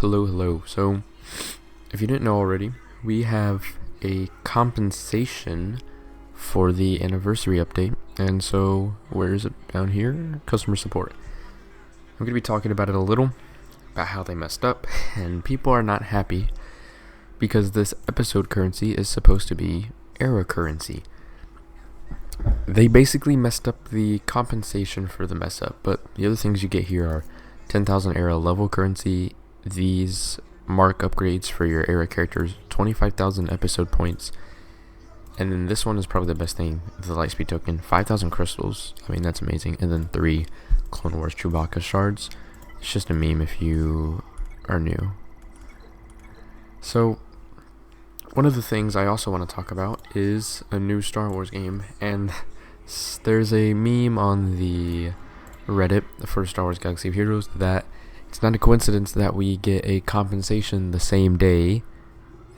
Hello. So, if you didn't know already, we have a compensation for the anniversary update. And so, where is it? Down here? Customer support. I'm going to be talking about it a little, about how they messed up, and people are not happy because this episode currency is supposed to be era currency. They basically messed up the compensation for the mess up, but the other things you get here are 10,000 era level currency, these mark upgrades for your era characters, 25,000 episode points, and then this one is probably the best thing, the Lightspeed token, 5,000 crystals. I mean, that's amazing. And then 3 Clone Wars Chewbacca shards. It's just a meme if you are new. So, one of the things I also want to talk about is a new Star Wars game, and there's a meme on the Reddit for Star Wars Galaxy of Heroes that it's not a coincidence that we get a compensation the same day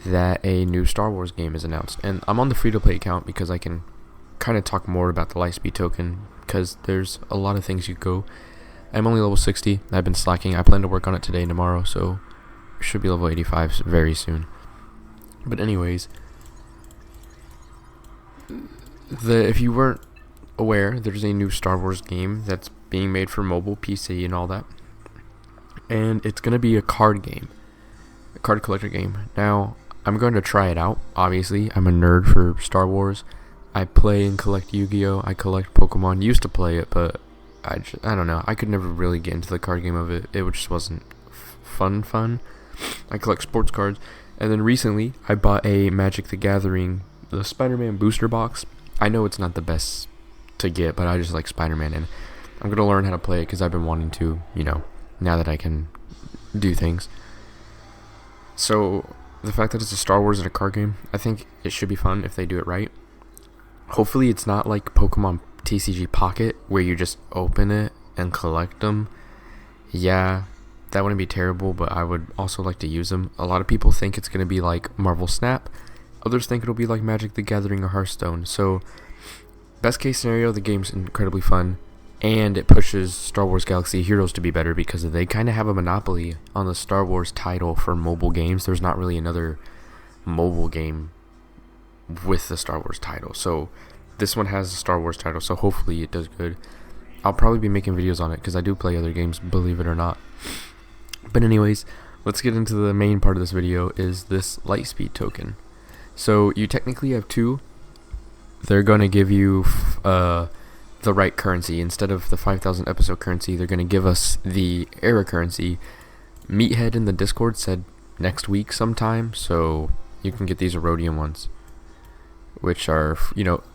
that a new Star Wars game is announced. And I'm on the free-to-play account because I can kind of talk more about the Lightspeed token because there's a lot of things you go. I'm only level 60. I've been slacking. I plan to work on it today and tomorrow, so I should be level 85 very soon. But anyways, if you weren't aware, there's a new Star Wars game that's being made for mobile, PC, and all that. And it's going to be a card game, a card collector game. Now, I'm going to try it out. Obviously, I'm a nerd for Star Wars. I play and collect Yu-Gi-Oh! I collect Pokemon. Used to play it, but I don't know. I could never really get into the card game of it. It just wasn't fun. I collect sports cards. And then recently, I bought a Magic the Gathering, the Spider-Man booster box. I know it's not the best to get, but I just like Spider-Man, and I'm going to learn how to play it because I've been wanting to, now that I can do things. So, the fact that it's a Star Wars and a card game, I think it should be fun if they do it right. Hopefully it's not like Pokemon TCG Pocket, where you just open it and collect them. Yeah, that wouldn't be terrible, but I would also like to use them. A lot of people think it's going to be like Marvel Snap. Others think it'll be like Magic the Gathering or Hearthstone. So, best case scenario, the game's incredibly fun, and it pushes Star Wars Galaxy of Heroes to be better because they kind of have a monopoly on the Star Wars title for mobile games. There's not really another mobile game with the Star Wars title. So, this one has a Star Wars title, so hopefully it does good. I'll probably be making videos on it because I do play other games, believe it or not. But anyways, let's get into the main part of this video, is this Lightspeed token. So you technically have two. They're going to give you the right currency. Instead of the 5,000 episode currency, they're going to give us the era currency. Meathead in the Discord said next week sometime, so you can get these Erodium ones, which are,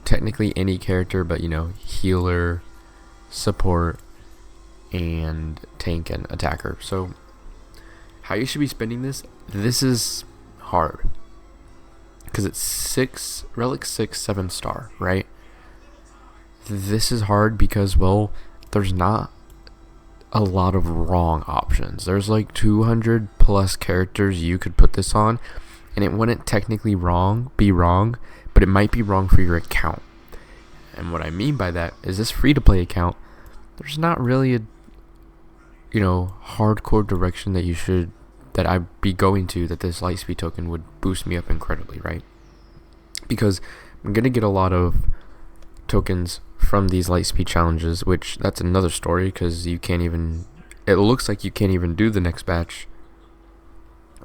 technically any character, but, healer, support, and tank and attacker. So how you should be spending this is hard because it's relic 6 7 star, right? This is hard because, well, there's not a lot of wrong options. There's like 200 plus characters you could put this on, and it wouldn't technically be wrong, but it might be wrong for your account. And what I mean by that is this free-to-play account, there's not really a hardcore direction that I'd be going to that this Lightspeed token would boost me up incredibly, right? Because I'm going to get a lot of tokens from these Lightspeed challenges, which that's another story because it looks like you can't even do the next batch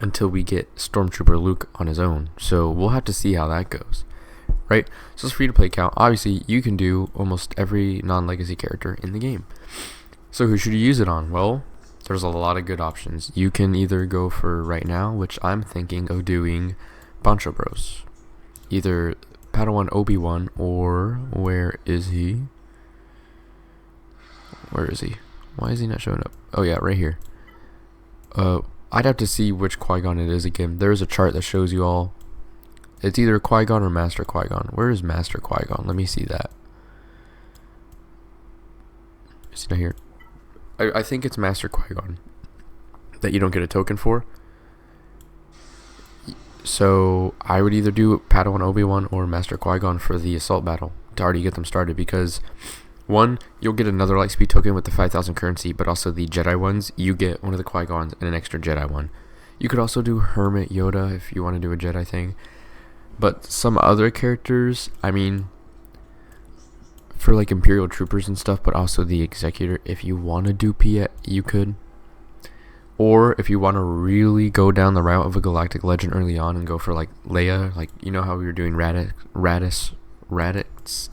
until we get Stormtrooper Luke on his own. So we'll have to see how that goes, right? So it's free to play account. Obviously, you can do almost every non-legacy character in the game. So who should you use it on? Well, there's a lot of good options. You can either go for right now, which I'm thinking of doing Bancho Bros. Either Padawan Obi-Wan or where is he? Why is he not showing up? Oh yeah, right here. I'd have to see which Qui-Gon it is again. There's a chart that shows you all. It's either Qui-Gon or Master Qui-Gon. Where is Master Qui-Gon? Let me see that. Is he not here? I think it's Master Qui-Gon that you don't get a token for. So I would either do Padawan Obi-Wan or Master Qui-Gon for the assault battle to already get them started, because one, you'll get another Lightspeed token with the 5,000 currency, but also the Jedi ones, you get one of the Qui-Gons and an extra Jedi one. You could also do Hermit Yoda if you want to do a Jedi thing. But some other characters, I mean, for like Imperial Troopers and stuff, but also the Executor, if you want to do Piet, you could. Or if you want to really go down the route of a Galactic Legend early on and go for like Leia, like you know how we were doing Radix,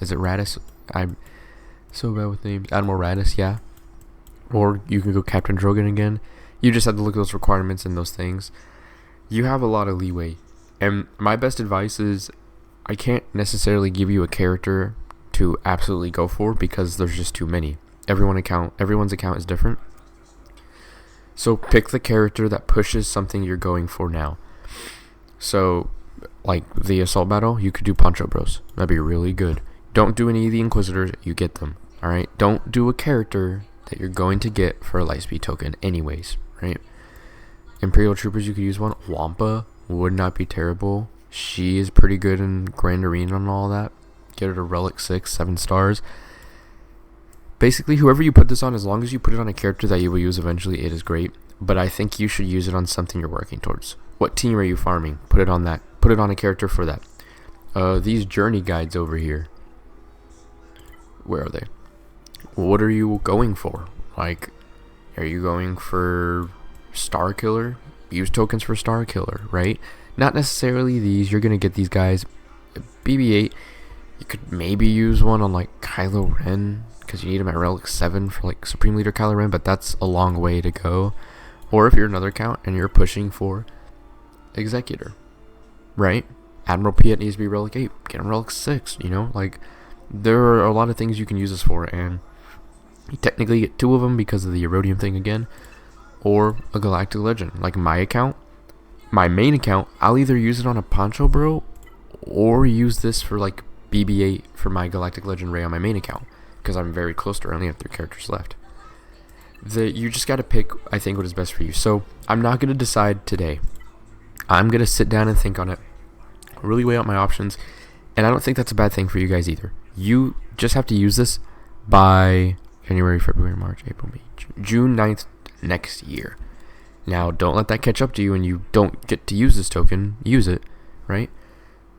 is it Radis? I'm so bad with names. Admiral Radis, yeah. Or you can go Captain Drogon again. You just have to look at those requirements and those things. You have a lot of leeway. And my best advice is, I can't necessarily give you a character to absolutely go for because there's just too many. Everyone's account is different. So pick the character that pushes something you're going for now. So, like the assault battle, you could do Poncho Bros. That'd be really good. Don't do any of the Inquisitors, you get them. Alright? Don't do a character that you're going to get for a Lightspeed token anyways, right? Imperial Troopers, you could use one. Wampa would not be terrible. She is pretty good in Grand Arena and all that. Get her to Relic 6, 7 stars. Basically, whoever you put this on, as long as you put it on a character that you will use eventually, it is great. But I think you should use it on something you're working towards. What team are you farming? Put it on that. Put it on a character for that. These journey guides over here. Where are they? What are you going for? Like, are you going for Star Killer? Use tokens for Star Killer, right? Not necessarily these. You're going to get these guys. BB-8, you could maybe use one on like Kylo Ren, because you need him at Relic 7 for like Supreme Leader Kylo Ren, but that's a long way to go. Or if you're another account and you're pushing for Executor, right? Admiral Piet needs to be Relic 8. Get him Relic 6, you know? Like, there are a lot of things you can use this for, and you technically get 2 of them because of the Erodium thing again, or a Galactic Legend. Like my account, my main account, I'll either use it on a Poncho Bro, or use this for like BB-8 for my Galactic Legend Ray on my main account, because I'm very close to her. I only have 3 characters left. You just got to pick, I think, what is best for you. So I'm not going to decide today. I'm going to sit down and think on it, really weigh out my options, and I don't think that's a bad thing for you guys either. You just have to use this by January, February, March, April, May, June 9th next year. Now, don't let that catch up to you and you don't get to use this token. Use it, right?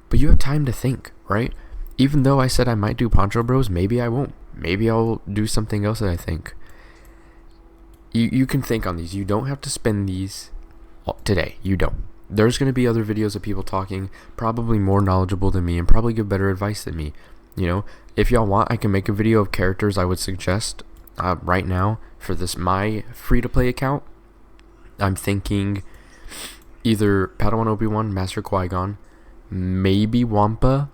But you have time to think, right? Even though I said I might do Poncho Bros, maybe I won't. Maybe I'll do something else that I think. You can think on these. You don't have to spend these today. You don't. There's going to be other videos of people talking, probably more knowledgeable than me and probably give better advice than me. You know, if y'all want, I can make a video of characters I would suggest right now for this my free-to-play account. I'm thinking either Padawan Obi-Wan, Master Qui-Gon, maybe Wampa,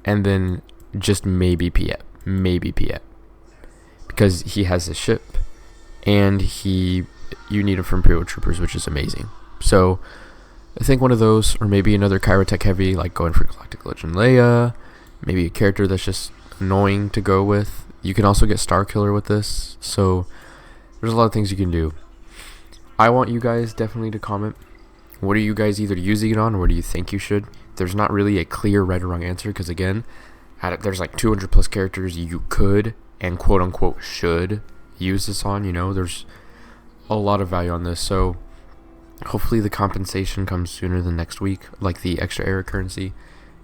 and then just maybe Piet. Maybe Piet. Because he has a ship, and you need him for Imperial Troopers, which is amazing. So, I think one of those, or maybe another Kyrotech Heavy, like going for Galactic Legend Leia, maybe a character that's just annoying to go with. You can also get Star Killer with this, so there's a lot of things you can do. I want you guys definitely to comment. What are you guys either using it on, or what do you think you should? There's not really a clear right or wrong answer, because again, there's like 200 plus characters you could and quote unquote should use this on. You know, there's a lot of value on this, so hopefully the compensation comes sooner than next week, like the extra error currency.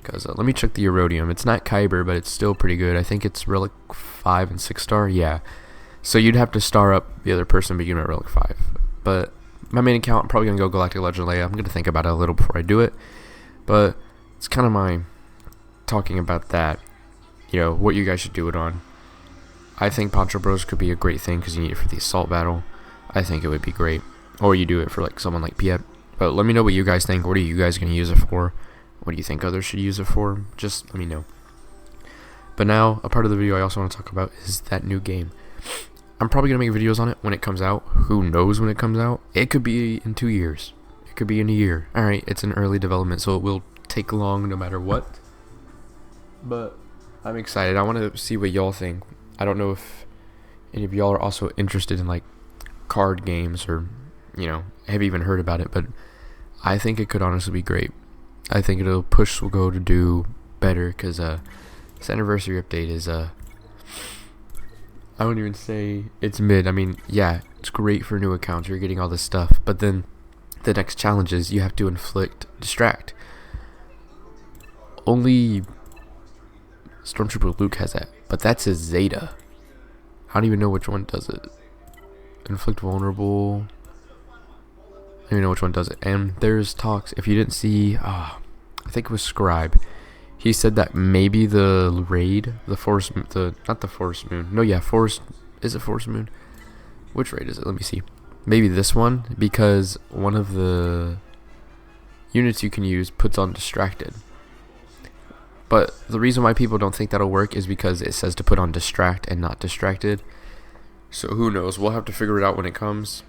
Because let me check the Erodium. It's not Kyber, but it's still pretty good. I think it's Relic 5 and 6 star. Yeah. So you'd have to star up the other person beginning at Relic 5. But my main account, I'm probably going to go Galactic Legend Leia. I'm going to think about it a little before I do it. But it's kind of my talking about that. You know, what you guys should do it on. I think Poncho Bros could be a great thing because you need it for the assault battle. I think it would be great. Or you do it for like someone like Piet. But let me know what you guys think. What are you guys going to use it for? What do you think others should use it for? Just let me know. But now, a part of the video I also want to talk about is that new game. I'm probably going to make videos on it when it comes out. Who knows when it comes out? It could be in 2 years. It could be in a year. Alright, it's in early development, so it will take long no matter what. But I'm excited. I want to see what y'all think. I don't know if any of y'all are also interested in like card games or, you know, have even heard about it, but I think it could honestly be great. I think it'll push swgoh to do better because this anniversary update is I wouldn't even say it's mid. I mean, yeah, it's great for new accounts. You're getting all this stuff, but then the next challenge is you have to inflict distract. Only Stormtrooper Luke has that, but that's his Zeta. I don't even know which one does it. Inflict vulnerable. I don't even know which one does it. And there's talks. If you didn't see, I think it was Scribe. He said that maybe the raid, not the Forest Moon. No, yeah, is it Forest Moon? Which raid is it? Let me see. Maybe this one, because one of the units you can use puts on distracted. But the reason why people don't think that'll work is because it says to put on distract and not distracted. So who knows? We'll have to figure it out when it comes.